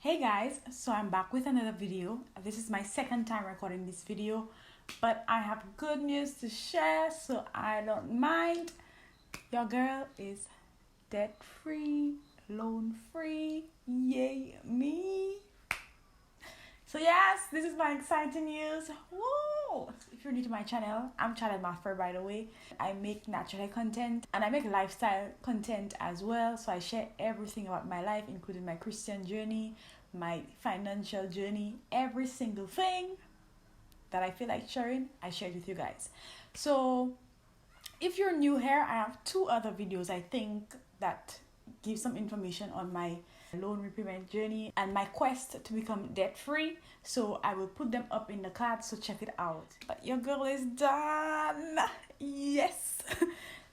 Hey guys, so I'm back with another video. This is my second time recording this video, but I have good news to share, so I don't mind. Your girl is debt free, loan free. Yay me. So yes, this is my exciting news. Woo! If you're new to my channel, I'm Child Maffer, by the way. I make natural content and I make lifestyle content as well. So I share everything about my life, including my Christian journey, my financial journey, every single thing that I feel like sharing, I share it with you guys. So if you're new here, I have two other videos I think that give some information on my loan repayment journey and my quest to become debt free. So I will put them up in the card, so check it out. But your girl is done. Yes.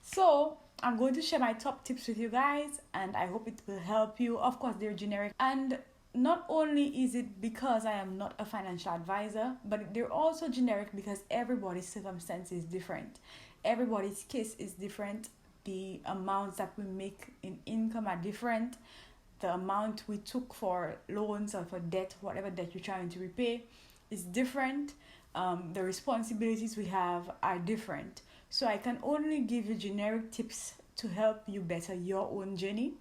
So I'm going to share my top tips with you guys and I hope it will help you. Of course, they're generic, and not only is it because I am not a financial advisor, but they're also generic because everybody's circumstance is different. Everybody's case is different. The amounts that we make in income are different. The amount we took for loans or for debt, whatever debt you're trying to repay, is different. The responsibilities we have are different. So I can only give you generic tips to help you better your own journey.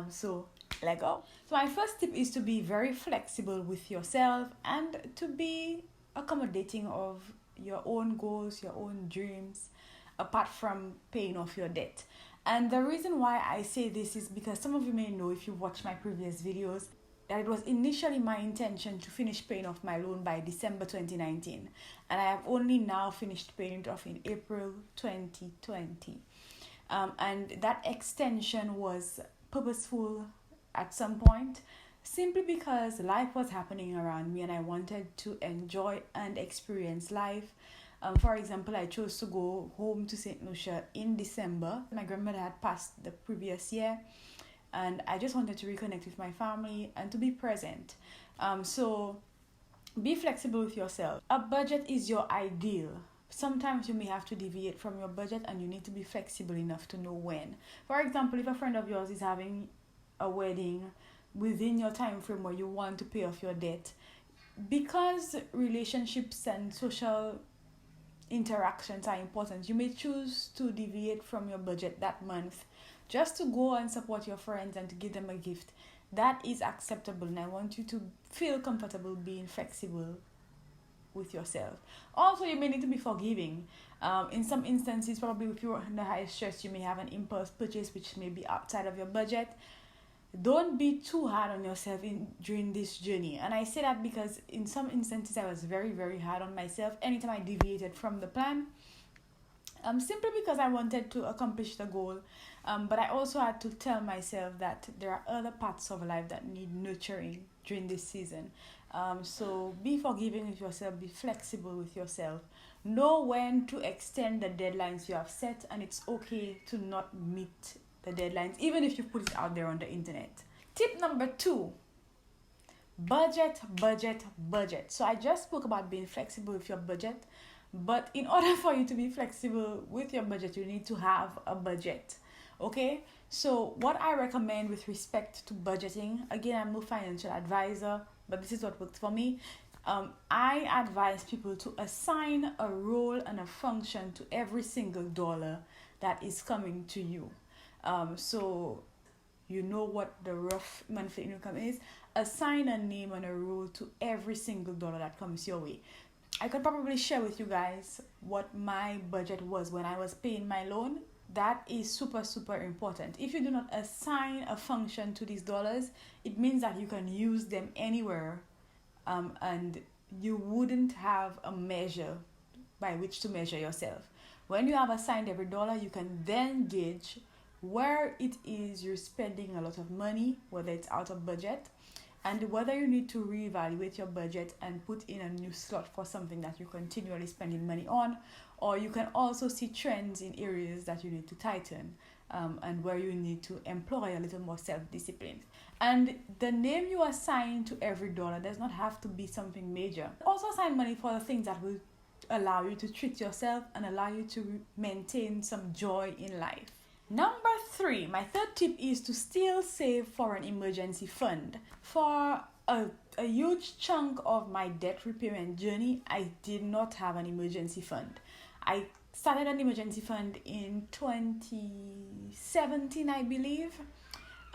So let go. So my first tip is to be very flexible with yourself and to be accommodating of your own goals, your own dreams, apart from paying off your debt. And the reason why I say this is because some of you may know, if you watched my previous videos, that it was initially my intention to finish paying off my loan by December 2019. And I have only now finished paying it off in April 2020. And that extension was purposeful at some point, simply because life was happening around me and I wanted to enjoy and experience life. For example, I chose to go home to St. Lucia in December. My grandmother had passed the previous year and I just wanted to reconnect with my family and to be present. So be flexible with yourself. A budget is your ideal. Sometimes you may have to deviate from your budget and you need to be flexible enough to know when. For example, if a friend of yours is having a wedding within your time frame where you want to pay off your debt, because relationships and social interactions are important, you may choose to deviate from your budget that month just to go and support your friends and to give them a gift. That is acceptable, and I want you to feel comfortable being flexible with yourself. Also, you may need to be forgiving. In some instances, probably if you're under high stress, you may have an impulse purchase which may be outside of your budget. Don't be too hard on yourself during this journey. And I say that because in some instances I was very, very hard on myself anytime I deviated from the plan. Simply because I wanted to accomplish the goal. But I also had to tell myself that there are other parts of life that need nurturing during this season. So be forgiving with yourself, be flexible with yourself. Know when to extend the deadlines you have set, and it's okay to not meet the deadlines, even if you put it out there on the internet. Tip number 2, budget. So I just spoke about being flexible with your budget, but in order for you to be flexible with your budget, you need to have a budget. Okay, so what I recommend with respect to budgeting, again, I'm no financial advisor, but this is what worked for me. I advise people to assign a role and a function to every single dollar that is coming to you. So you know what the rough monthly income is. Assign a name and a role to every single dollar that comes your way. I could probably share with you guys what my budget was when I was paying my loan. That is super, super important. If you do not assign a function to these dollars, it means that you can use them anywhere, and you wouldn't have a measure by which to measure yourself. When you have assigned every dollar, you can then gauge where it is you're spending a lot of money, whether it's out of budget, and whether you need to reevaluate your budget and put in a new slot for something that you're continually spending money on. Or you can also see trends in areas that you need to tighten, and where you need to employ a little more self-discipline. And the name you assign to every dollar does not have to be something major. Also assign money for the things that will allow you to treat yourself and allow you to maintain some joy in life. Number 3, my third tip is to still save for an emergency fund. For a huge chunk of my debt repayment journey, I did not have an emergency fund. I started an emergency fund in 2017, I believe.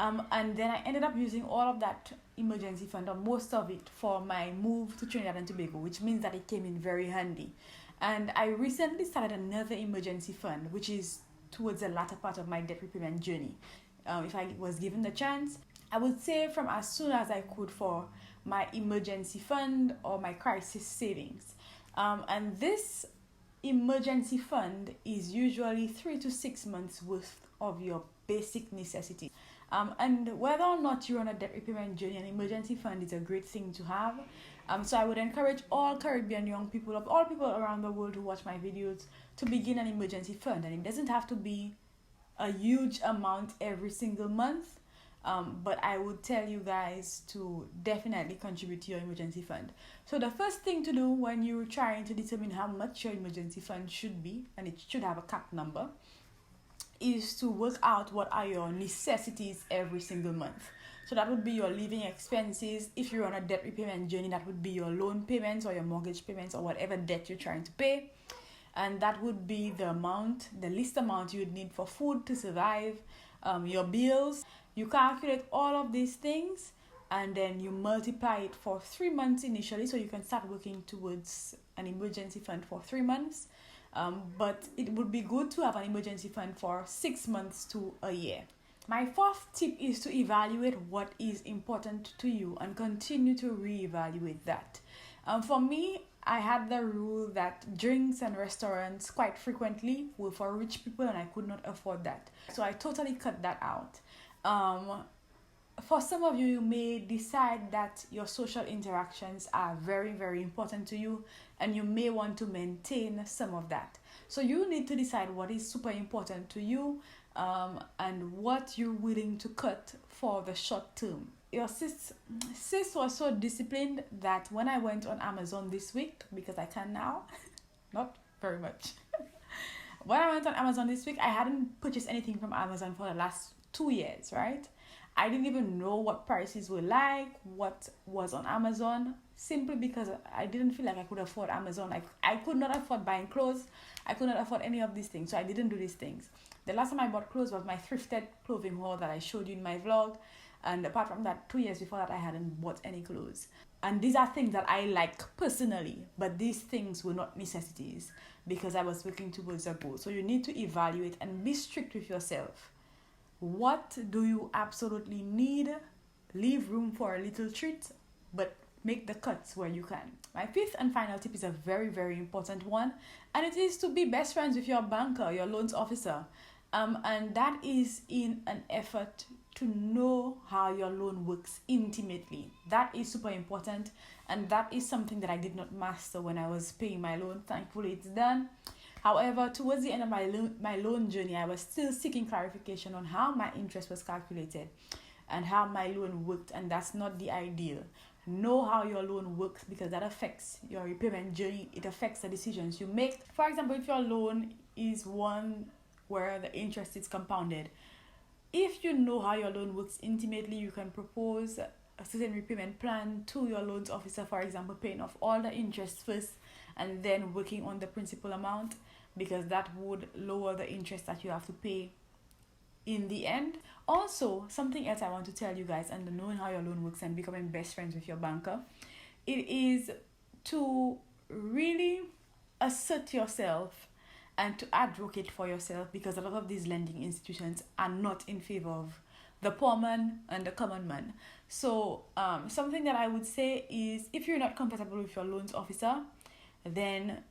And then I ended up using all of that emergency fund, or most of it, for my move to Trinidad and Tobago, which means that it came in very handy. And I recently started another emergency fund, which is towards the latter part of my debt repayment journey. If I was given the chance, I would save from as soon as I could for my emergency fund or my crisis savings. And this emergency fund is usually 3 to 6 months worth of your basic necessities. And whether or not you're on a debt repayment journey, an emergency fund is a great thing to have. So I would encourage all Caribbean young people, of all people around the world who watch my videos, to begin an emergency fund. And it doesn't have to be a huge amount every single month, but I would tell you guys to definitely contribute to your emergency fund. So the first thing to do when you're trying to determine how much your emergency fund should be, and it should have a cap number, is to work out what are your necessities every single month. So that would be your living expenses. If you're on a debt repayment journey, that would be your loan payments or your mortgage payments or whatever debt you're trying to pay. And that would be the amount, the least amount you would need for food to survive, your bills. You calculate all of these things and then you multiply it for 3 months initially, so you can start working towards an emergency fund for 3 months. But it would be good to have an emergency fund for 6 months to a year. My fourth tip is to evaluate what is important to you and continue to reevaluate that. For me, I had the rule that drinks and restaurants quite frequently were for rich people and I could not afford that. So I totally cut that out. For some of you, you may decide that your social interactions are very, very important to you and you may want to maintain some of that. So you need to decide what is super important to you and what you're willing to cut for the short term. Your sis was so disciplined that when I went on Amazon this week, because I can now, not very much. When I went on Amazon this week, I hadn't purchased anything from Amazon for the last 2 years, right? I didn't even know what prices were like, what was on Amazon, simply because I didn't feel like I could afford Amazon. I could not afford buying clothes. I could not afford any of these things, so I didn't do these things. The last time I bought clothes was my thrifted clothing haul that I showed you in my vlog. And apart from that, 2 years before that, I hadn't bought any clothes. And these are things that I like personally, but these things were not necessities because I was working towards a goal. So you need to evaluate and be strict with yourself. What do you absolutely need? Leave room for a little treat, but make the cuts where you can. My fifth and final tip is a very, very important one, and it is to be best friends with your banker, your loans officer. And that is in an effort to know how your loan works intimately. That is super important, and that is something that I did not master when I was paying my loan. Thankfully, it's done. However, towards the end of my loan journey, I was still seeking clarification on how my interest was calculated and how my loan worked, and that's not the ideal. Know how your loan works because that affects your repayment journey. It affects the decisions you make. For example, if your loan is one where the interest is compounded, if you know how your loan works intimately, you can propose a certain repayment plan to your loans officer, for example, paying off all the interest first and then working on the principal amount, because that would lower the interest that you have to pay in the end. Also, something else I want to tell you guys, and knowing how your loan works and becoming best friends with your banker, it is to really assert yourself and to advocate for yourself, because a lot of these lending institutions are not in favor of the poor man and the common man. So something that I would say is, if you're not comfortable with your loans officer, then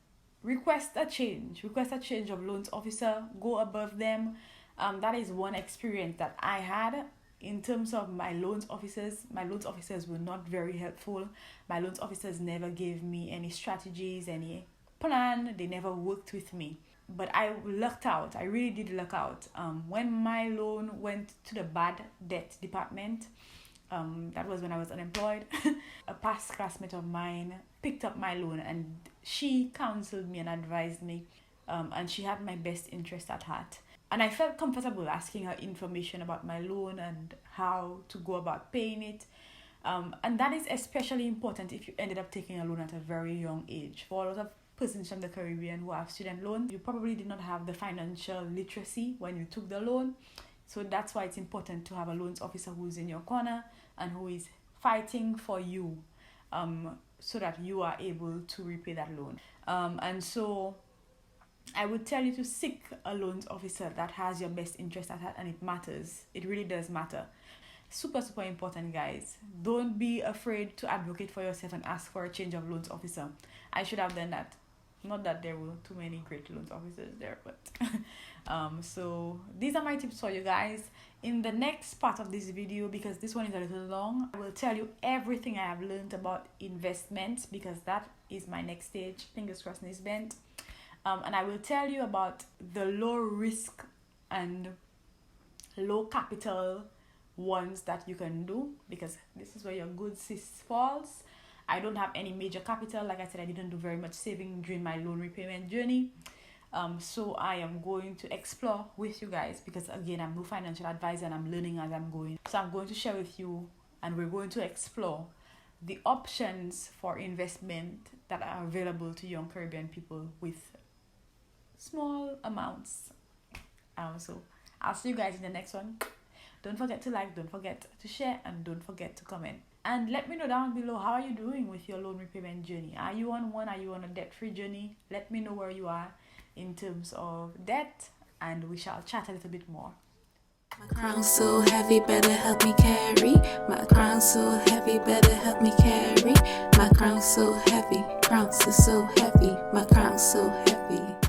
request a change of loans officer. Go above them. That is one experience that I had in terms of my loans officers. My loans officers were not very helpful. My loans officers never gave me any strategies, any plan. They never worked with me. But I lucked out. I really did luck out. When my loan went to the bad debt department, that was when I was unemployed, a past classmate of mine picked up my loan and she counseled me and advised me, and she had my best interest at heart. And I felt comfortable asking her information about my loan and how to go about paying it. And that is especially important if you ended up taking a loan at a very young age. For a lot of persons from the Caribbean who have student loans, you probably did not have the financial literacy when you took the loan. So that's why it's important to have a loans officer who's in your corner and who is fighting for you, so that you are able to repay that loan. And so I would tell you to seek a loans officer that has your best interest at heart, and it matters. It really does matter. Super important, guys. Don't be afraid to advocate for yourself and ask for a change of loans officer. I should have done that. Not that there were too many great loans officers there, but so these are my tips for you guys. In the next part of this video, because this one is a little long, I will tell you everything I have learned about investments, because that is my next stage. Fingers crossed is bent. And I will tell you about the low risk and low capital ones that you can do, because this is where your good sis falls. I don't have any major capital. Like I said, I didn't do very much saving during my loan repayment journey. So I am going to explore with you guys, because again, I'm no financial advisor and I'm learning as I'm going. So I'm going to share with you, and we're going to explore the options for investment that are available to young Caribbean people with small amounts. So I'll see you guys in the next one. Don't forget to like, don't forget to share, and don't forget to comment. And let me know down below, how are you doing with your loan repayment journey? Are you on one? Are you on a debt-free journey? Let me know where you are in terms of debt, and we shall chat a little bit more. My crown's so heavy, better help me carry. My crown's so heavy, better help me carry. My crown's so heavy, crown's is so heavy. My crown's so heavy.